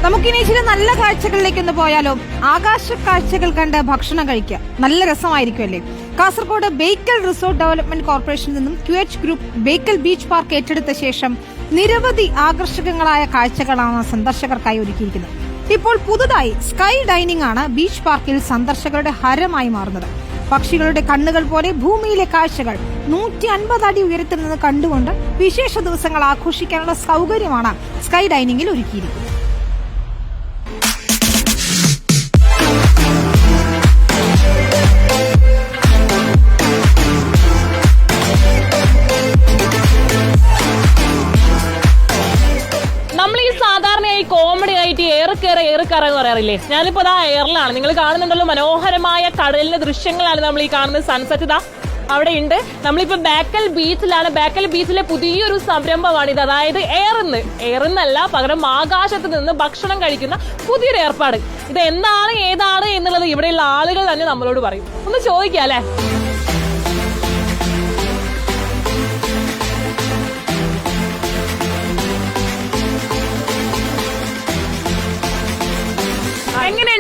നമുക്കിനി ചില നല്ല കാഴ്ചകളിലേക്കൊന്ന് പോയാലോ. ആകാശ കാഴ്ചകൾ കണ്ട് ഭക്ഷണം കഴിക്കുക നല്ല രസമായിരിക്കുമല്ലേ. കാസർഗോഡ് ബേക്കൽ റിസോർട്ട് ഡെവലപ്മെന്റ് കോർപ്പറേഷനിൽ നിന്നും QH group Bekal beach park ഏറ്റെടുത്ത ശേഷം നിരവധി ആകർഷകങ്ങളായ കാഴ്ചകളാണ് സന്ദർശകർക്കായി ഒരുക്കിയിരിക്കുന്നത്. ഇപ്പോൾ പുതുതായി സ്കൈ ഡൈനിങ് ആണ് ബീച്ച് പാർക്കിൽ സന്ദർശകരുടെ ഹരമായി മാറുന്നത്. പക്ഷികളുടെ കണ്ണുകൾ പോലെ ഭൂമിയിലെ കാഴ്ചകൾ 150 അടി ഉയരത്തിൽ നിന്ന് കണ്ടുകൊണ്ട് വിശേഷ ദിവസങ്ങൾ ആഘോഷിക്കാനുള്ള സൗകര്യമാണ് സ്കൈ ഡൈനിങ്ങിൽ ഒരുക്കിയിരിക്കുന്നത്. കോമഡി ആയിട്ട് ഏറെക്കയറ എന്ന് പറയാറില്ലേ. ഞാനിപ്പോ ആ എയറിലാണ്, നിങ്ങൾ കാണുന്നുണ്ടല്ലോ മനോഹരമായ കടലിന്റെ ദൃശ്യങ്ങളാണ് നമ്മൾ ഈ കാണുന്നത്. സൺസെറ്റ് ഇതാ അവിടെ ഉണ്ട്. നമ്മളിപ്പോ ബേക്കൽ ബീച്ചിലാണ്. ബേക്കൽ ബീച്ചിലെ പുതിയൊരു സംരംഭമാണിത്. അതായത് എയർന്നല്ല പകരം ആകാശത്ത് നിന്ന് ഭക്ഷണം കഴിക്കുന്ന പുതിയൊരു ഏർപ്പാട്. ഇത് എന്താണ് ഏതാണ് എന്നുള്ളത് ഇവിടെയുള്ള ആളുകൾ തന്നെ നമ്മളോട് പറയും. ഒന്ന് ചോദിക്കാം അല്ലെ.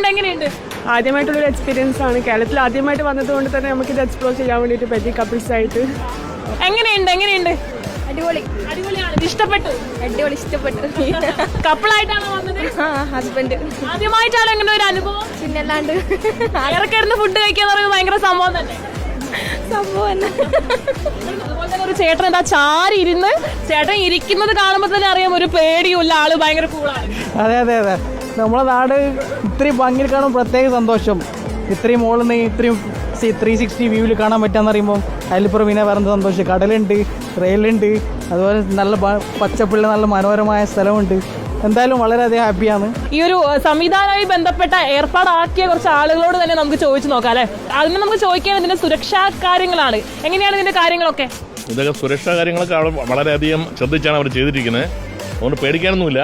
എങ്ങനെയുണ്ട്? ആദ്യമായിട്ടുള്ളൊരു എക്സ്പീരിയൻസ് ആണ്. കേരളത്തിൽ ആദ്യമായിട്ട് വന്നതുകൊണ്ട് തന്നെ നമുക്ക് ഇത് എക്സ്പ്ലോർ ചെയ്യാൻ വേണ്ടിയിട്ട് പറ്റി കപ്പിൾസ് ആയിട്ട്. എങ്ങനെയുണ്ട്? അടിപൊളിയാണ്. ഇഷ്ടപ്പെട്ടു. കപ്പിളായിട്ടാണോ വന്നത്? ഹസ്ബൻഡ്. ആദ്യമായിട്ടാണ് എങ്ങനെ ഒരു അനുഭവം? പിന്നല്ലാണ്ട് അയറക്കിടന്ന് ഫുഡ് കഴിക്കാന്ന് പറയുന്നത് ഭയങ്കര സംഭവം തന്നെ. അതുപോലെ തന്നെ ഒരു ചേട്ടൻ എന്താ ചാരി ഇരുന്ന് ചേട്ടൻ ഇരിക്കുന്നത് കാണുമ്പോൾ തന്നെ അറിയാം ഒരു പേടിയുള്ള ആള് ഭയങ്കര കൂളാണ്. അതെ നമ്മളെ നാട് ഇത്രയും ഭംഗിയിൽ കാണും പ്രത്യേക സന്തോഷം. ഇത്രയും മുകളിൽ നിന്ന് ഇത്രയും 360 വ്യൂവിൽ കാണാൻ പറ്റാന്ന് പറയുമ്പോൾ അതിലിപ്പുറം പിന്നെ വേറെ സന്തോഷം. കടലുണ്ട്, റെയിലുണ്ട്, അതുപോലെ നല്ല പച്ചപ്പുള്ള നല്ല മനോഹരമായ സ്ഥലമുണ്ട്. എന്തായാലും വളരെയധികം ഹാപ്പിയാണ്. ഈ ഒരു സംവിധാനവുമായി ബന്ധപ്പെട്ട ഏർപ്പാടാക്കിയ കുറച്ച് ആളുകളോട് തന്നെ നമുക്ക് ചോദിച്ചു നോക്കാം അല്ലെ. അതിന് നമുക്ക് ചോദിക്കാൻ ഇതിന്റെ സുരക്ഷാ കാര്യങ്ങളാണ്. എങ്ങനെയാണ് ഇതിന്റെ കാര്യങ്ങളൊക്കെ? ഇതൊക്കെ സുരക്ഷാ കാര്യങ്ങളൊക്കെ അവിടെ വളരെയധികം ശ്രദ്ധിച്ചാണ് അവർ ചെയ്തിരിക്കുന്നത്. അതുകൊണ്ട് പേടിക്കാനൊന്നുമില്ല.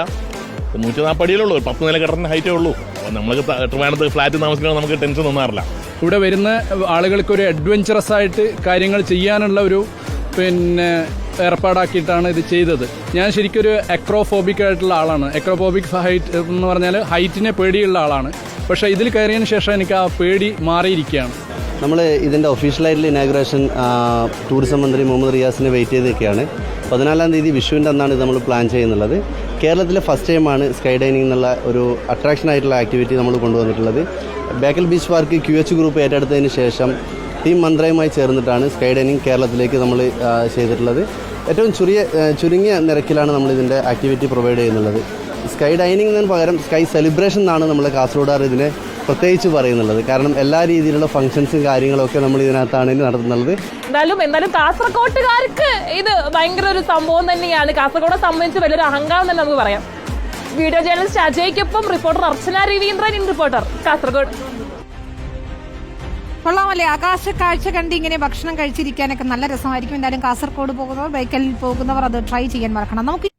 140 അടിയിലുള്ളൂ, 10 നില കെട്ടിടത്തിന് ഹൈറ്റേ ഉള്ളൂ. നമുക്ക് ട്രിവാൻഡ്രത്ത് ഫ്ലാറ്റ് താമസിക്കുന്നത് നമുക്ക് ടെൻഷൻ ഒന്നാറില്ല. ഇവിടെ വരുന്ന ആളുകൾക്ക് ഒരു അഡ്വഞ്ചറസ് ആയിട്ട് കാര്യങ്ങൾ ചെയ്യാനുള്ള ഒരു ഏർപ്പാടാക്കിയിട്ടാണ് ഇത് ചെയ്തത്. ഞാൻ ശരിക്കും ഒരു അക്രോഫോബിക് ആയിട്ടുള്ള ആളാണ്. അക്രോഫോബിക് ഹൈറ്റ് എന്ന് പറഞ്ഞാൽ ഹൈറ്റിനെ പേടിയുള്ള ആളാണ്. പക്ഷേ ഇതിൽ കയറിയതിന് ശേഷം എനിക്ക് ആ പേടി മാറിയിരിക്കുകയാണ്. നമ്മൾ ഇതിൻ്റെ ഒഫീഷ്യലായിട്ടുള്ള ഇനാഗുറേഷൻ ടൂറിസം മന്ത്രി മുഹമ്മദ് റിയാസിനെ വെയിറ്റ് ചെയ്തൊക്കെയാണ്. 14-ാം തീയതി വിഷുവിൻ്റെ അന്നാണ് ഇത് നമ്മൾ പ്ലാൻ ചെയ്യുന്നുള്ളത്. കേരളത്തിലെ ഫസ്റ്റ് ടൈമാണ് സ്കൈ ഡൈനിങ് എന്നുള്ള ഒരു അട്രാക്ഷൻ ആയിട്ടുള്ള ആക്ടിവിറ്റി നമ്മൾ കൊണ്ടുവന്നിട്ടുള്ളത്. Bekal beach park QH group ഏറ്റെടുത്തതിന് ശേഷം ടീം മന്ത്രയുമായി ചേർന്നിട്ടാണ് സ്കൈ ഡൈനിങ് കേരളത്തിലേക്ക് നമ്മൾ ചെയ്തിട്ടുള്ളത്. ഏറ്റവും ചുരുങ്ങിയ നിരക്കിലാണ് നമ്മൾ ഇതിൻ്റെ ആക്ടിവിറ്റി പ്രൊവൈഡ് ചെയ്യുന്നുള്ളത്. സ്കൈ ഡൈനിങ്ങിന് പകരം സ്കൈ സെലിബ്രേഷൻ എന്നാണ് നമ്മൾ കാസർഗോഡുകാർ ഇതിനെ പ്രത്യേകിച്ച് പറയുന്നുള്ളത്. കാരണം എല്ലാ രീതിയിലുള്ള ഫംഗ്ഷൻസും കാര്യങ്ങളൊക്കെ നമ്മൾ ഇതിനകത്താണ് നടത്തുന്നത്. എന്തായാലും കാസർഗോട്ടുകാർക്ക് ഇത് ഭയങ്കര ഒരു സംഭവം തന്നെയാണ്. കാസർഗോഡെ സംബന്ധിച്ച് വലിയൊരു അഹങ്കാരം തന്നെ നമുക്ക് പറയാം. വീഡിയോ ജേർണലിസ്റ്റ് അജയ്ക്കൊപ്പം റിപ്പോർട്ടർ അർച്ചന രവീന്ദ്രൻ, റിപ്പോർട്ടർ കാസർഗോഡ്. കൊള്ളാമല്ലേ, ആകാശ കാഴ്ച കണ്ട് ഇങ്ങനെ ഭക്ഷണം കഴിച്ചിരിക്കാനൊക്കെ നല്ല രസമായിരിക്കും. എന്തായാലും കാസർഗോഡ് പോകുന്നവർ, ബേക്കലിൽ പോകുന്നവർ അത് ട്രൈ ചെയ്യാൻ മറക്കണം. നമുക്ക്